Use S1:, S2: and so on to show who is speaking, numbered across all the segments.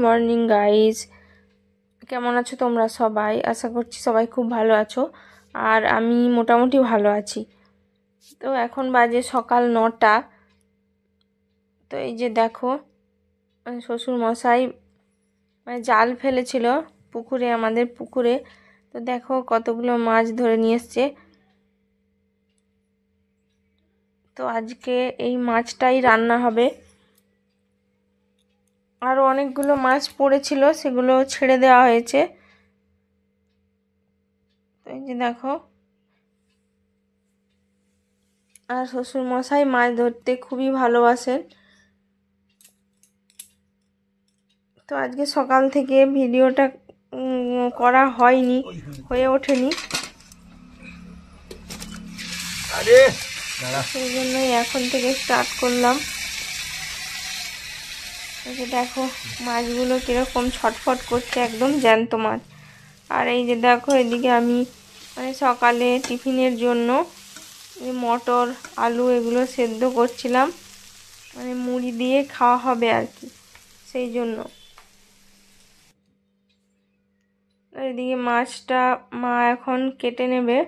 S1: Morning guys, কেমন আছো তোমরা সবাই? আশা করছি সবাই খুব ভালো আছো, আর আমি মোটামুটি ভালো আছি। তো এখন বাজে সকাল 9টা। তো এই যে দেখো, শ্বশুর মশাই জাল ফেলেছিল পুকুরে, আমাদের পুকুরে। তো দেখো কতগুলো মাছ ধরে নিয়ে এসছে। তো আজকে এই মাছটাই রান্না হবে। আরও অনেকগুলো মাছ পড়েছিল, সেগুলো ছেড়ে দেওয়া হয়েছে। তো এই যে দেখো, আর শ্বশুর মশাই মাছ ধরতে খুবই ভালোবাসেন। তো আজকে সকাল থেকে ভিডিওটা করা হয়নি, হয়ে ওঠেনি, সেই জন্যই এখন থেকে স্টার্ট করলাম। এই যে দেখো মাছগুলো কিরকম ছটফট করছে, একদম জ্যান্ত মাছ। আর এই যে দেখো, এদিকে আমি সকালে টিফিনের জন্য মটর আলু এগুলো সেদ্ধ করছিলাম, মুড়ি দিয়ে খাওয়া হবে আর কি, সেই জন্য। এদিকে মাছটা মা এখন কেটে নেবে,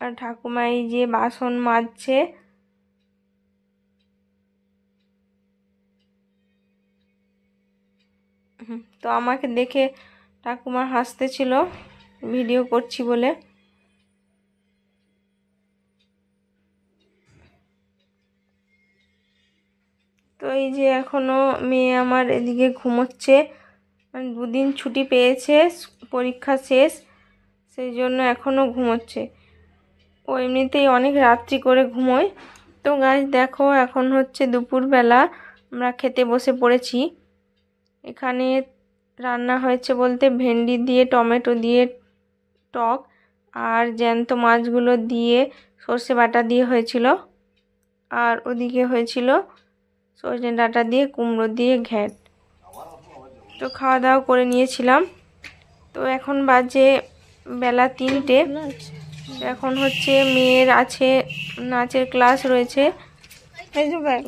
S1: আর ঠাকুমা এই যে বাসন মাজছে। তো আমাকে দেখে ঠাকুমা হাসতেছিল ভিডিও করছি বলে। তো এই যে এখনো মেয়ে আমার এদিকে ঘুমোচ্ছে, দুদিন ছুটি পেয়েছে, পরীক্ষা শেষ, সেই জন্য এখনো ঘুমোচ্ছে। ও এমনিতেই অনেক রাত্রি করে ঘুমোয়। তো গাইস দেখো, এখন হচ্ছে দুপুরবেলা, আমরা খেতে বসে পড়েছি। এখানে রান্না হয়েছে বলতে ভেন্ডি দিয়ে টমেটো দিয়ে টক, আর জ্যান্ত মাছগুলো দিয়ে সর্ষে বাটা দিয়ে হয়েছিল, আর ওদিকে হয়েছিল সজনে ডাঁটা দিয়ে কুমড়ো দিয়ে ঘ্যাঁট। তো খাওয়া দাওয়া করে নিয়েছিলাম। তো এখন বাজে বেলা 3টে। এখন হচ্ছে মেয়ের আছে নাচের ক্লাস রয়েছে। এই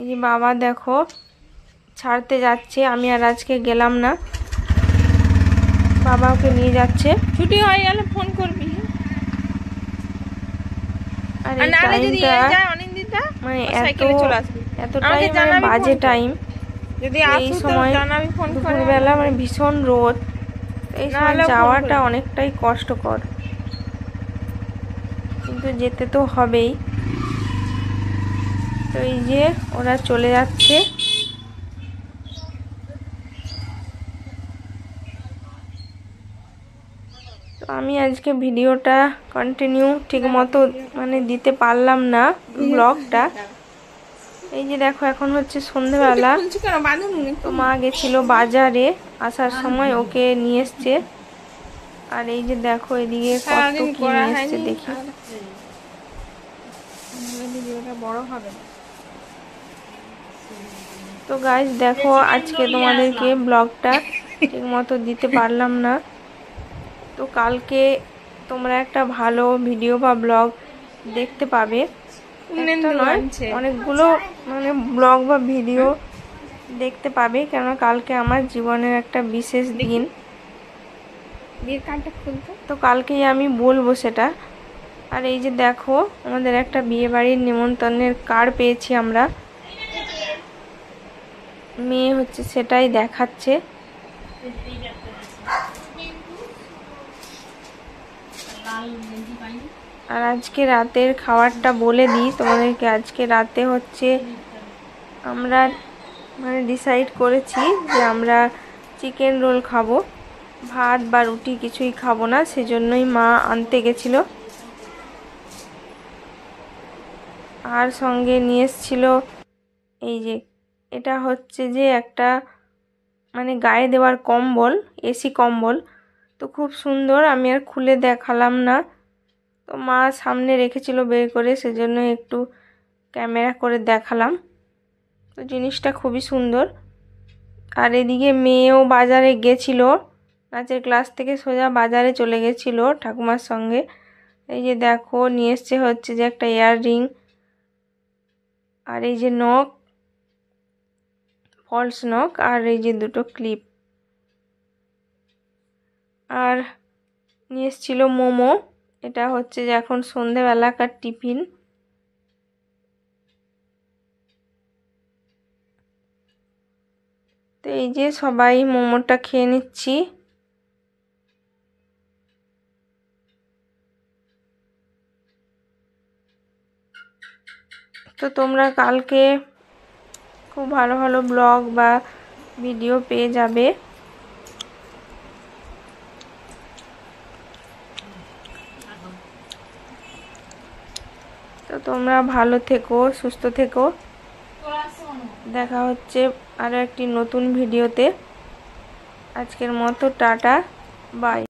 S1: যে বাবা দেখো ছাড়তে যাচ্ছে, আমি আর আজকে গেলাম না, বাবা ওকে নিয়ে যাচ্ছে।
S2: ছুটি হয়ে গেলে ফোন করবি।
S1: আর এই টাইমটা এতটাই বাজে টাইম। এই সময় দুপুরবেলা ভীষণ রোদ, এই সময় যাওয়াটা অনেকটাই কষ্টকর, কিন্তু যেতে তো হবেই। তো এই যে ওরা চলে যাচ্ছে। তো আমি আজকে ভিডিওটা কন্টিনিউ ঠিক মতো দিতে পারলাম না, ব্লগটা। এই যে দেখো, এখন হচ্ছে সন্ধ্যেবেলা। তো মা গেছিল বাজারে, আসার সময় ওকে নিয়ে এসছে। আর এই যে দেখো এদিকে কত কি নিয়ে এসছে দেখি। তো গাইস দেখো, আজকে তোমাদেরকে ব্লগটা ঠিক মতো দিতে পারলাম না। তো কালকে তোমরা একটা ভালো ভিডিও বা ব্লগ দেখতে পাবে, একটা নয় অনেকগুলো ব্লগ বা ভিডিও দেখতে পাবে, কেননা কালকে আমার জীবনের একটা বিশেষ দিন। তো কালকেই আমি বলবো সেটা। আর এই যে দেখো, আমাদের একটা বিয়ে বাড়ির নিমন্ত্রণের কার্ড পেয়েছি আমরা, মেয়ে হচ্ছে সেটাই দেখাচ্ছে। আর আজকে রাতের খাবারটা বলে দিই তোমাদেরকে। আজকে রাতে হচ্ছে আমরা ডিসাইড করেছি যে আমরা চিকেন রোল খাবো, ভাত বা রুটি কিছুই খাবো না, সেজন্যই মা আনতে গেছিল। আর সঙ্গে নিয়ে এসেছিল এই যে, এটা হচ্ছে যে একটা গায়ে দেওয়ার কম্বল, এসি কম্বল। তো খুব সুন্দর, আমি আর খুলে দেখালাম না, তো মা সামনে রেখেছিল বের করে, সেজন্য একটু ক্যামেরা করে দেখালাম। তো জিনিসটা খুবই সুন্দর। আর এদিকে মেয়েও বাজারে গেছিল, নাচের ক্লাস থেকে সোজা বাজারে চলে গেছিল ঠাকুমার সঙ্গে। এই যে দেখো নিয়ে এসছে হচ্ছে যে একটা ইয়াররিং, আর এই যে নখ, ফলস নখ আর এই যে দুটো ক্লিপ। আর নিয়ে এসেছিল মোমো। এটা হচ্ছে যে এখন সন্ধেবেলাকার টিফিন। তো এই যে সবাই মোমোটা খেয়ে নিচ্ছি। তো তোমরা কালকে খুব ভালো ভালো ব্লগ বা ভিডিও পেয়ে যাবে। তো তোমরা ভালো থেকো, সুস্থ থেকো। দেখা হচ্ছে আরো একটি নতুন ভিডিওতে। আজকের মতো টাটা, বাই।